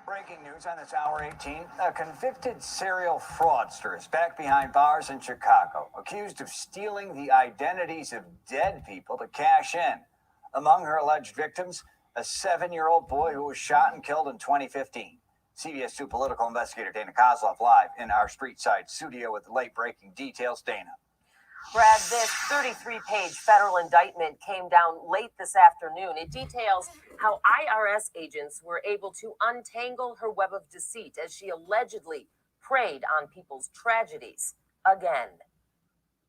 Breaking news on this hour 18. A convicted serial fraudster is back behind bars in Chicago, accused of stealing the identities of dead people to cash in. Among her alleged victims, a 7-year-old boy who was shot and killed in 2015. CBS 2 political investigator Dana Kozlov live in our street side studio with late-breaking details. Dana. Brad, this 33-page federal indictment came down late this afternoon. It details how IRS agents were able to untangle her web of deceit as she allegedly preyed on people's tragedies again.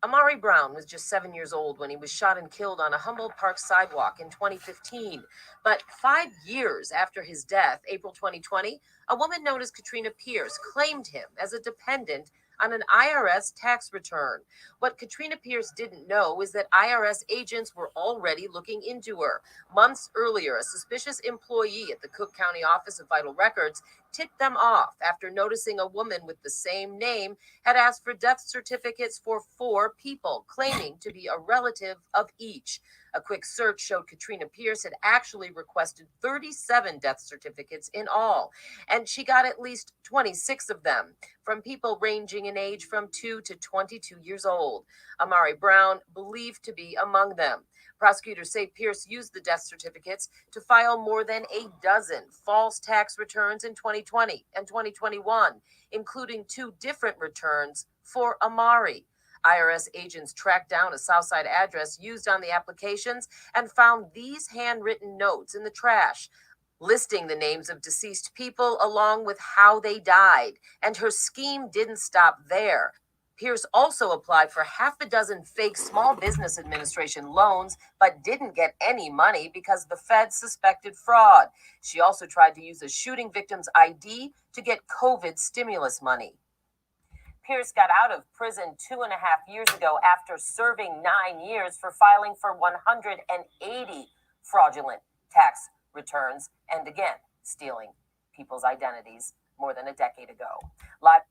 Amari Brown was just 7 years old when he was shot and killed on a Humboldt Park sidewalk in 2015. But 5 years after his death, April 2020, a woman known as Katrina Pierce claimed him as a dependent on an IRS tax return. What Katrina Pierce didn't know is that IRS agents were already looking into her. Months earlier, a suspicious employee at the Cook County Office of Vital Records tipped them off after noticing a woman with the same name had asked for death certificates for 4 people, claiming to be a relative of each. A quick search showed Katrina Pierce had actually requested 37 death certificates in all, and she got at least 26 of them from people ranging in age from 2 to 22 years old. Amari Brown believed to be among them. Prosecutors say Pierce used the death certificates to file more than a dozen false tax returns in 2020 and 2021, including 2 different returns for Amari. IRS agents tracked down a Southside address used on the applications and found these handwritten notes in the trash, listing the names of deceased people along with how they died. And her scheme didn't stop there. Pierce also applied for 6 fake Small Business Administration loans, but didn't get any money because the feds suspected fraud. She also tried to use a shooting victim's ID to get COVID stimulus money. Pierce got out of prison 2.5 years ago after serving 9 years for filing for 180 fraudulent tax returns and again stealing people's identities more than a decade ago. Live.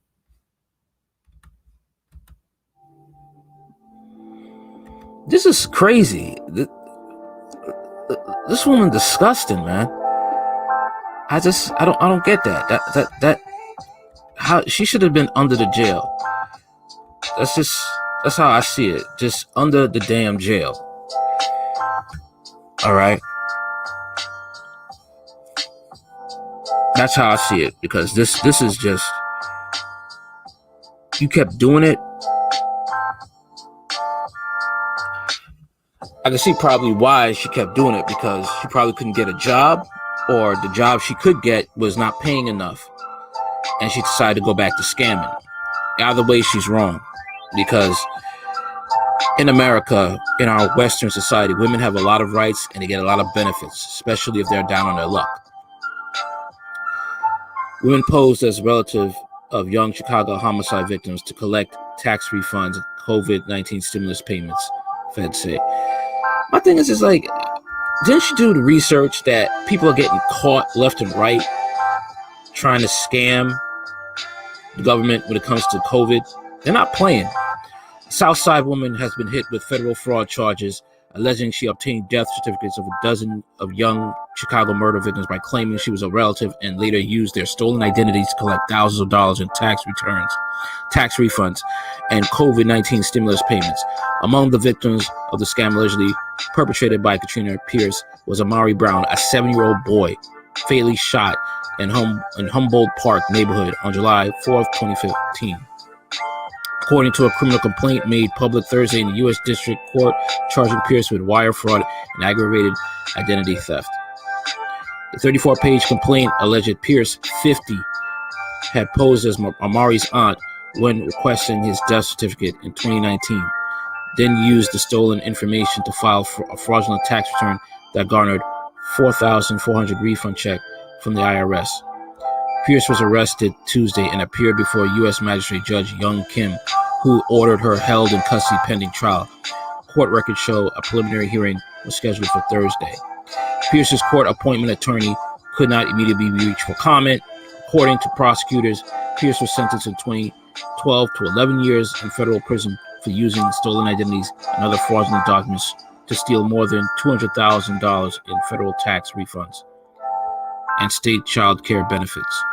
This is crazy. This woman disgusting, man. I don't get that. How she should have been under the jail. That's how I see it. Just under the damn jail. All right. That's how I see it, because this is just, you kept doing it. I can see probably why she kept doing it, because she probably couldn't get a job, or the job she could get was not paying enough, and she decided to go back to scamming. Either way, she's wrong, because in America, in our Western society, women have a lot of rights and they get a lot of benefits, especially if they're down on their luck. Women posed as relative of young Chicago homicide victims to collect tax refunds, COVID-19 stimulus payments, Feds say. My thing is like, didn't she do the research that people are getting caught left and right trying to scam the government when it comes to COVID? They're not playing. A Southside woman has been hit with federal fraud charges, alleging she obtained death certificates of 12 of young Chicago murder victims by claiming she was a relative, and later used their stolen identities to collect thousands of dollars in tax returns, tax refunds, and COVID-19 stimulus payments. Among the victims of the scam allegedly perpetrated by Katrina Pierce was Amari Brown, a 7-year-old boy, fatally shot in Humboldt Park neighborhood on July 4th, 2015. According to a criminal complaint made public Thursday in the U.S. District Court, charging Pierce with wire fraud and aggravated identity theft. The 34-page complaint alleged Pierce, 50, had posed as Amari's aunt when requesting his death certificate in 2019, then used the stolen information to file for a fraudulent tax return that garnered $4,400 refund check from the IRS. Pierce was arrested Tuesday and appeared before U.S. Magistrate Judge Young Kim, who ordered her held in custody pending trial. Court records show a preliminary hearing was scheduled for Thursday. Pierce's court appointment attorney could not immediately be reached for comment. According to prosecutors, Pierce was sentenced in 2012 to 11 years in federal prison for using stolen identities and other fraudulent documents to steal more than $200,000 in federal tax refunds. and state child care benefits.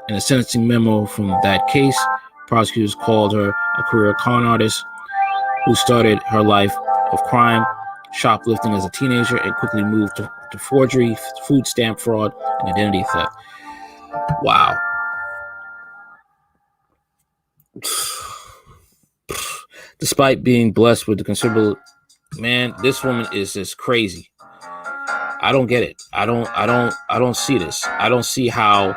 In a sentencing memo from that case, prosecutors called her a career con artist who started her life of crime, shoplifting as a teenager, and quickly moved to forgery, food stamp fraud, and identity theft. Wow. Despite being blessed with the considerable, man, this woman is just crazy. I don't get it. I don't see this. I don't see how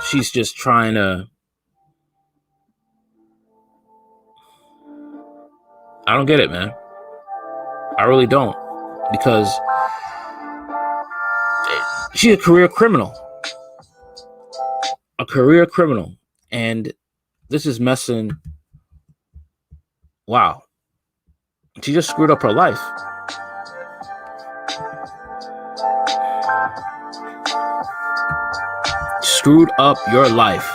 she's just trying to. I don't get it, man. I really don't, because she's a career criminal. And this is messing. Wow. She just screwed up her life. Screwed up your life.